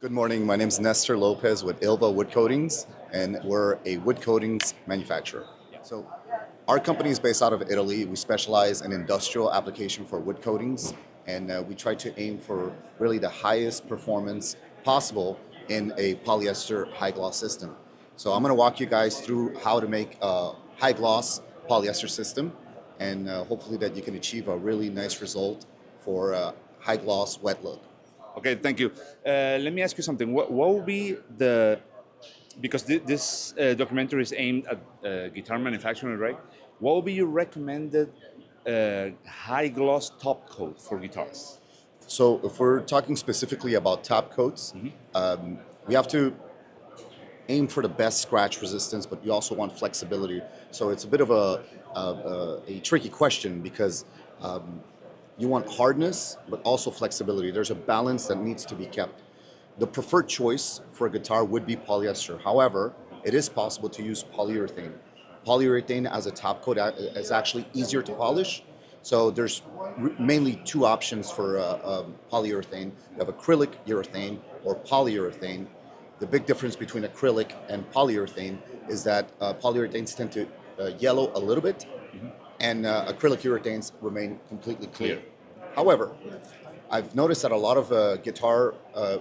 Good morning. My name is Nesstor Lopez with ILVA Wood Coatings, and we're a wood coatings manufacturer. So our company is based out of Italy. We specialize in industrial application for wood coatings, and we try to aim for really the highest performance possible in a polyester high gloss system. So I'm going to walk you guys through how to make a high gloss polyester system, and hopefully that you can achieve a really nice result for a high gloss wet look. Okay, thank you. Let me ask you something. What will be the, because this documentary is aimed at guitar manufacturing, right? What will be your recommended high gloss top coat for guitars? So if we're talking specifically about top coats, we have to aim for the best scratch resistance, but you also want flexibility. So it's a bit of a tricky question because you want hardness, but also flexibility. There's a balance that needs to be kept. The preferred choice for a guitar would be polyester. However, it is possible to use polyurethane. Polyurethane as a top coat is actually easier to polish. So there's mainly two options for polyurethane. You have acrylic urethane or polyurethane. The big difference between acrylic and polyurethane is that polyurethanes tend to yellow a little bit, and acrylic urethanes remain completely clear. However, I've noticed that a lot of guitar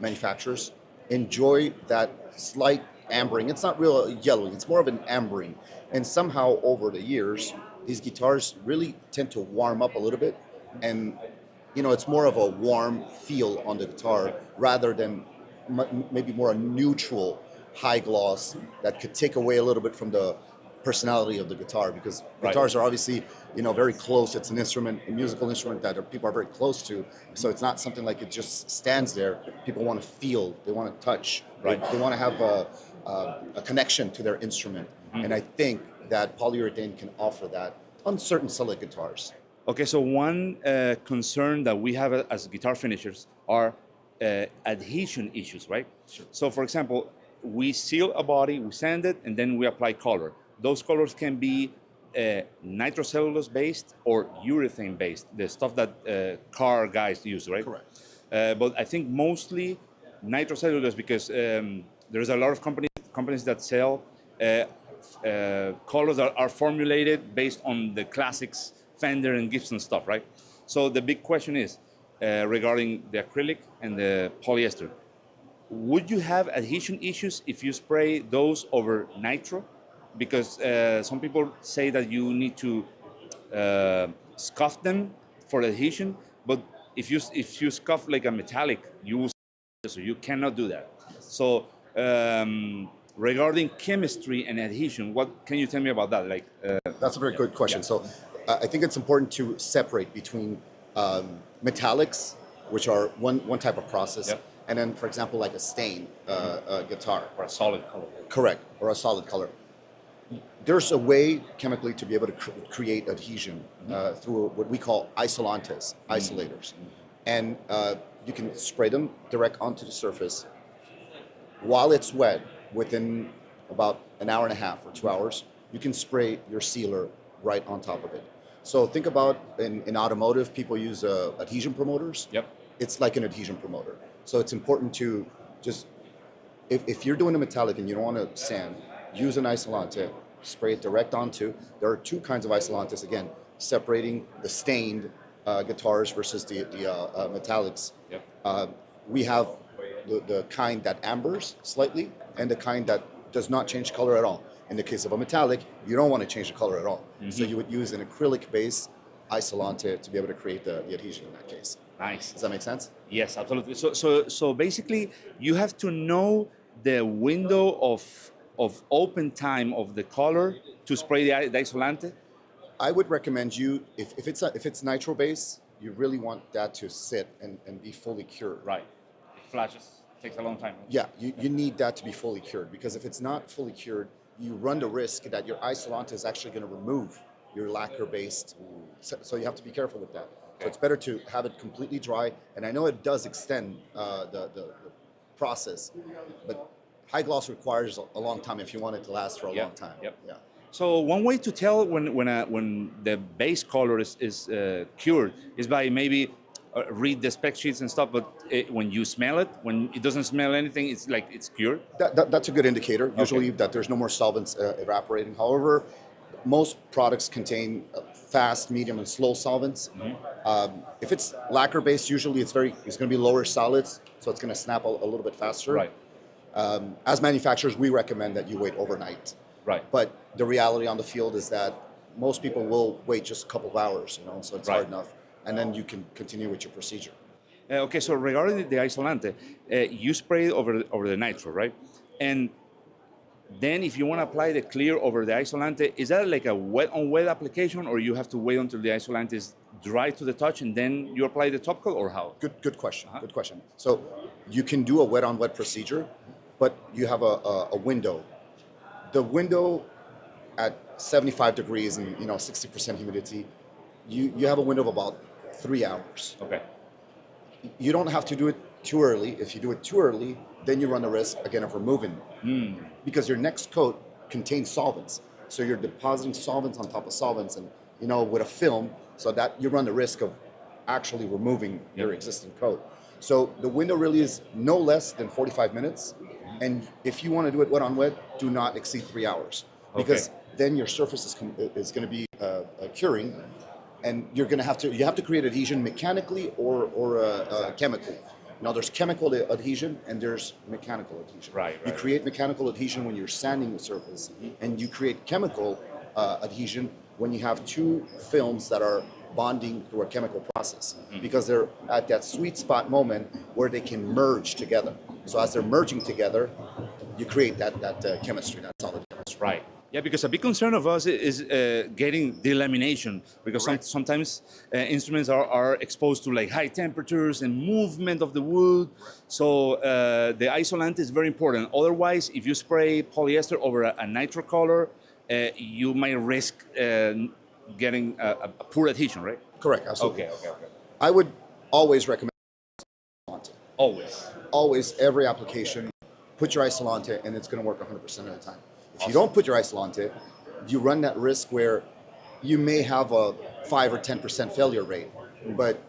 manufacturers enjoy that slight ambering. It's not real yellowing, it's more of an ambering. And somehow over the years, these guitars really tend to warm up a little bit, and it's more of a warm feel on the guitar rather than maybe more a neutral high gloss that could take away a little bit from the personality of the guitar, because guitars are obviously very close. It's an instrument, a musical instrument that people are very close to, so it's not something like it just stands there. People want to feel, they want to touch, they want to have a connection to their instrument, and I think that polyurethane can offer that on certain select guitars. Okay, so one concern that we have as guitar finishers are adhesion issues, right? Sure. So for example, we seal a body, we sand it, and then we apply color. Those colors can be nitrocellulose based or urethane based, the stuff that car guys use, right? Correct. But I think mostly nitrocellulose, because there's a lot of companies that sell colors that are formulated based on the classics, Fender and Gibson stuff, right? So the big question is regarding the acrylic and the polyester. Would you have adhesion issues if you spray those over nitro? Because some people say that you need to scuff them for adhesion, but if you scuff like a metallic, so you cannot do that. So regarding chemistry and adhesion, what can you tell me about that? That's a very good question. So I think it's important to separate between metallics, which are one type of process, and then, for example, like a stain guitar. Or a solid color. Correct, or a solid color. There's a way chemically to be able to create adhesion through what we call isolantes, isolators. And you can spray them direct onto the surface while it's wet. Within about an hour and a half or 2 hours, you can spray your sealer right on top of it. So think about in automotive, people use adhesion promoters. Yep. It's like an adhesion promoter. So it's important to just, if you're doing a metallic and you don't want to sand, use an isolante, spray it direct onto. There are two kinds of isolantes, again, separating the stained guitars versus the metallics. Yep. We have the kind that ambers slightly and the kind that does not change color at all. In the case of a metallic, you don't want to change the color at all. So you would use an acrylic base isolante to be able to create the adhesion in that case. Nice. Does that make sense? Yes, absolutely. So basically, you have to know the window of open time of the color to spray the isolante. I would recommend you, if it's nitro base, you really want that to sit and be fully cured. Right. It flashes. Takes a long time. Yeah, you need that to be fully cured, because if it's not fully cured, you run the risk that your isolante is actually going to remove your lacquer based. So you have to be careful with that. So it's better to have it completely dry. And I know it does extend the process, but high gloss requires a long time if you want it to last for a long time. Yep. Yeah. So one way to tell when the base color is cured is by maybe read the spec sheets and stuff, but when you smell it, when it doesn't smell anything, it's like it's cured. That's a good indicator, usually, that there's no more solvents evaporating. However, most products contain fast, medium, and slow solvents. If it's lacquer-based, usually it's going to be lower solids, so it's going to snap a little bit faster. Right. As manufacturers, we recommend that you wait overnight. Right. But the reality on the field is that most people will wait just a couple of hours, so it's hard enough, and then you can continue with your procedure. Okay, so regarding the Isolante, you spray it over the nitro, right? And then if you want to apply the clear over the Isolante, is that like a wet-on-wet application, or you have to wait until the Isolante is dry to the touch and then you apply the top coat, or how? Good question. Good question. So you can do a wet-on-wet procedure, but you have a window. The window at 75 degrees and 60% humidity, you have a window of about 3 hours. Okay. You don't have to do it too early. If you do it too early, then you run the risk again of removing because your next coat contains solvents. So you're depositing solvents on top of solvents, and with a film, so that you run the risk of actually removing your existing coat. So the window really is no less than 45 minutes. And if you want to do it wet on wet, do not exceed 3 hours, because then your surface is going to be curing, and you have to create adhesion mechanically or chemically. Now there's chemical adhesion and there's mechanical adhesion. Right. You create mechanical adhesion when you're sanding the surface, and you create chemical adhesion when you have two films that are bonding through a chemical process, because they're at that sweet spot moment where they can merge together. So as they're merging together, you create that chemistry, that solid chemistry. Right. Yeah, because a big concern of us is getting delamination, because sometimes instruments are exposed to like high temperatures and movement of the wood. So the Isolante is very important. Otherwise, if you spray polyester over a nitro color, you might risk getting a poor adhesion, right? Correct, absolutely. Okay. I would always recommend Isolante. Always, every application, put your Isolante, and it's going to work 100% of the time. If you don't put your Isolante, you run that risk where you may have a 5 or 10% failure rate. But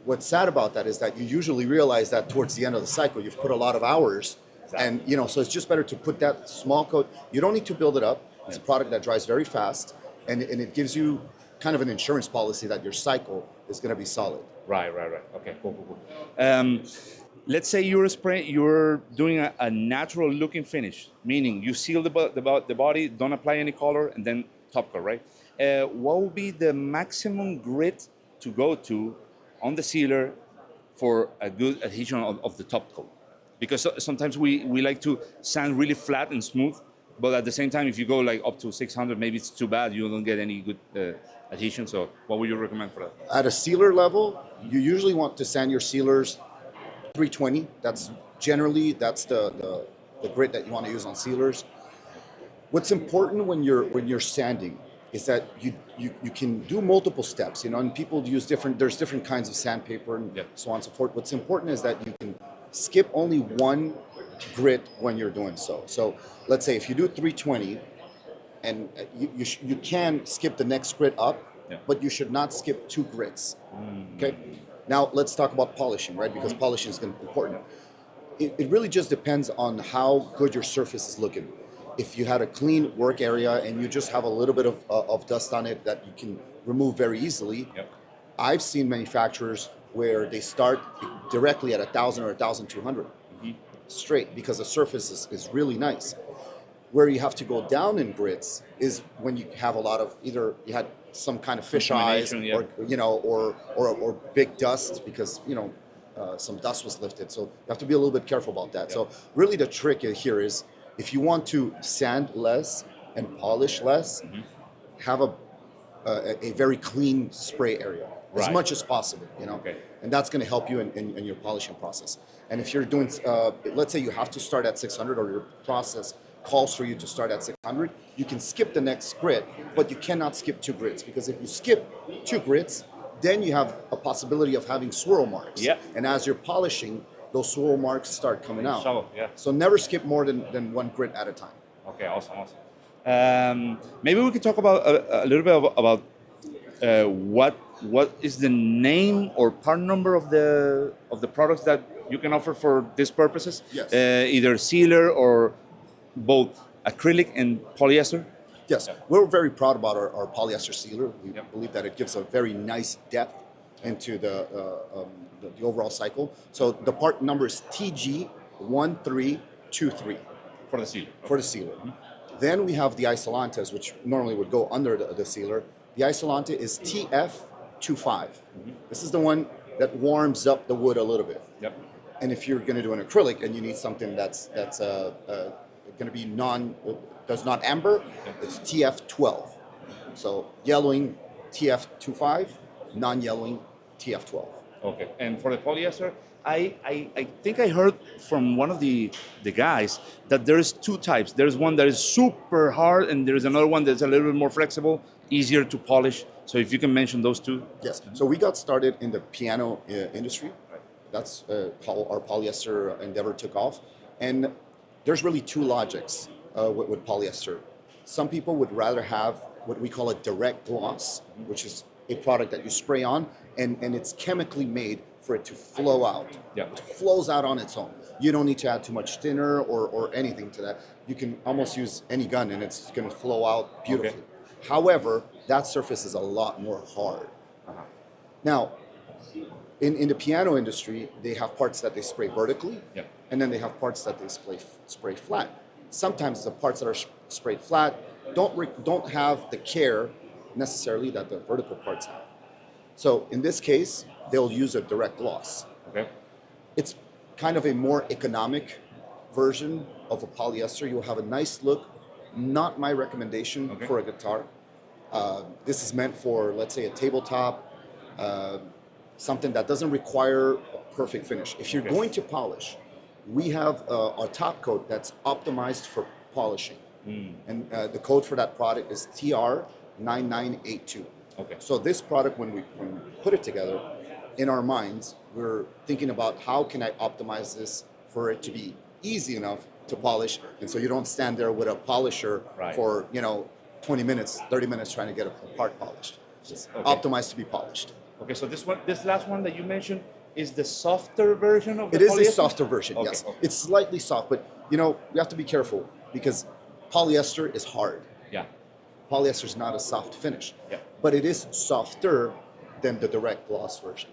what's sad about that is that you usually realize that towards the end of the cycle, you've put a lot of hours. And so it's just better to put that small coat. You don't need to build it up. It's a product that dries very fast, and it gives you kind of an insurance policy that your cycle is going to be solid. Right. Okay, cool. Let's say you're doing a natural looking finish, meaning you seal the body, don't apply any color, and then top coat, right? What would be the maximum grit to go to on the sealer for a good adhesion of the top coat? Because sometimes we like to sand really flat and smooth, but at the same time, if you go like up to 600, maybe it's too bad. You don't get any good adhesion. So what would you recommend for that? At a sealer level, you usually want to sand your sealers 320. That's the grit that you want to use on sealers. What's important when you're sanding is that you can do multiple steps, and people use there's different kinds of sandpaper and so on and so forth. What's important is that you can skip only one grit when you're doing so. So let's say if you do 320, and you can skip the next grit up, but you should not skip 2 grits. Okay. Now let's talk about polishing, right? Because polishing is important. It really just depends on how good your surface is looking. If you had a clean work area and you just have a little bit of dust on it that you can remove very easily, I've seen manufacturers where they start directly at 1,000 or 1,200 straight, because the surface is really nice. Where you have to go down in grits is when you have a lot of, either you had some kind of fish eyes, or big dust, because some dust was lifted. So you have to be a little bit careful about that. So really the trick here is, if you want to sand less and polish less, have a very clean spray area as much as possible, and that's going to help you in your polishing process. And if you're doing, let's say you have to start at 600, or your process calls for you to start at 600, you can skip the next grit, but you cannot skip 2 grits, because if you skip 2 grits, then you have a possibility of having swirl marks. And as you're polishing, those swirl marks start coming out. So never skip more than 1 grit at a time. Okay, awesome. Maybe we could talk about a little bit about what is the name or part number of the products that you can offer for these purposes? Yes. Either sealer or both acrylic and polyester. Yes, we're very proud about our polyester sealer. We Yep. believe that it gives a very nice depth into the overall cycle. So the part number is TG1323 For the sealer. for the sealer. Then we have the Isolantes, which normally would go under the sealer. The Isolante is TF25. This is the one that warms up the wood a little bit. Yep. And if you're going to do an acrylic and you need something that's going to be does not amber, it's TF12. So yellowing TF25, non-yellowing TF12. Okay. And for the polyester, I think I heard from one of the guys that there's two types. There's one that is super hard, and there's another one that's a little bit more flexible, easier to polish. So if you can mention those two. Yes. So we got started in the piano industry. That's how our polyester endeavor took off. And there's really two logics with polyester. Some people would rather have what we call a direct gloss, which is a product that you spray on, and it's chemically made for it to flow out. Yeah. It flows out on its own. You don't need to add too much thinner or anything to that. You can almost use any gun and it's going to flow out beautifully. Okay. However, that surface is a lot more hard. Now, in the piano industry, they have parts that they spray vertically, and then they have parts that they spray flat. Sometimes the parts that are sprayed flat don't have the care necessarily that the vertical parts have. So in this case, they'll use a direct gloss. Okay. It's kind of a more economic version of a polyester. You'll have a nice look. Not my recommendation for a guitar. This is meant for, let's say, a tabletop, something that doesn't require a perfect finish. If you're going to polish, we have a top coat that's optimized for polishing. And the code for that product is TR9982. Okay. So this product, when we put it together, in our minds, we're thinking about how can I optimize this for it to be easy enough to polish, and so you don't stand there with a polisher for 20 minutes, 30 minutes trying to get a part polished. It's optimized to be polished. Okay, so this last one that you mentioned is the softer version of the polyester? It is polyester? a softer version, yes. Okay. It's slightly soft, but we have to be careful because polyester is hard. Yeah. Polyester is not a soft finish, but it is softer than the direct gloss version.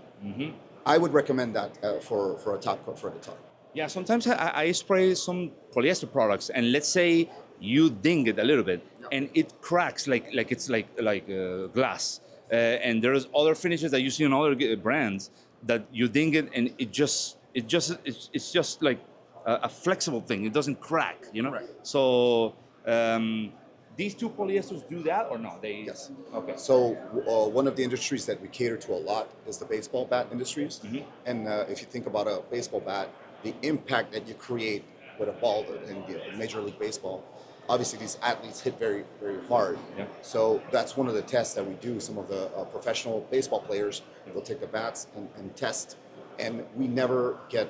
I would recommend that for a top coat for a guitar. Yeah, sometimes I spray some polyester products, and let's say you ding it a little bit, and it cracks like it's like glass. And there's other finishes that you see on other brands that you ding it, and it's just like a flexible thing. It doesn't crack, Right. So these two polyesters do that or no? Yes. Okay. So one of the industries that we cater to a lot is the baseball bat industries. And if you think about a baseball bat, the impact that you create with a ball in Major League Baseball, obviously these athletes hit very, very hard. So that's one of the tests that we do. Some of the professional baseball players will take the bats and test, and we never get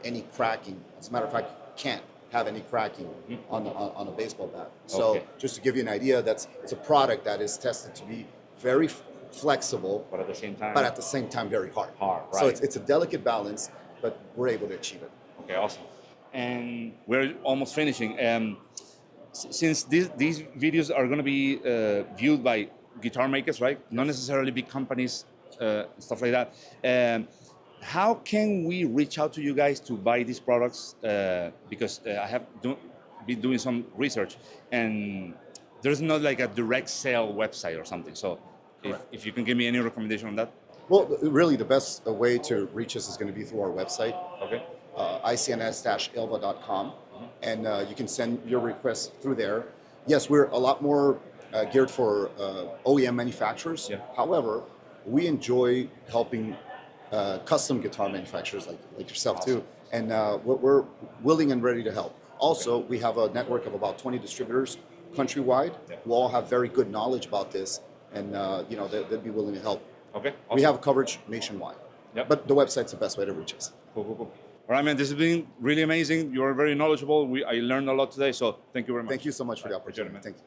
any cracking. As a matter of fact, you can't have any cracking on a baseball bat. So just to give you an idea, it's a product that is tested to be very flexible, but at the same time very hard. Right. So it's a delicate balance, but we're able to achieve it. Okay, awesome. And we're almost finishing. Since these videos are going to be viewed by guitar makers, right? Not necessarily big companies, stuff like that. How can we reach out to you guys to buy these products? Because I have been doing some research, and there's not like a direct sale website or something. So if you can give me any recommendation on that. Well, really the best way to reach us is going to be through our website. Okay. IC&S-ILVA.com. And you can send your requests through there. Yes, we're a lot more geared for OEM manufacturers. However, we enjoy helping custom guitar manufacturers like yourself too. And we're willing and ready to help. Also, we have a network of about 20 distributors countrywide who all have very good knowledge about this, and they'd be willing to help. Okay. Awesome. We have coverage nationwide. But the website's the best way to reach us. Cool. All right, man, this has been really amazing. You are very knowledgeable. I learned a lot today, so thank you very much. Thank you so much for the opportunity. Thank you.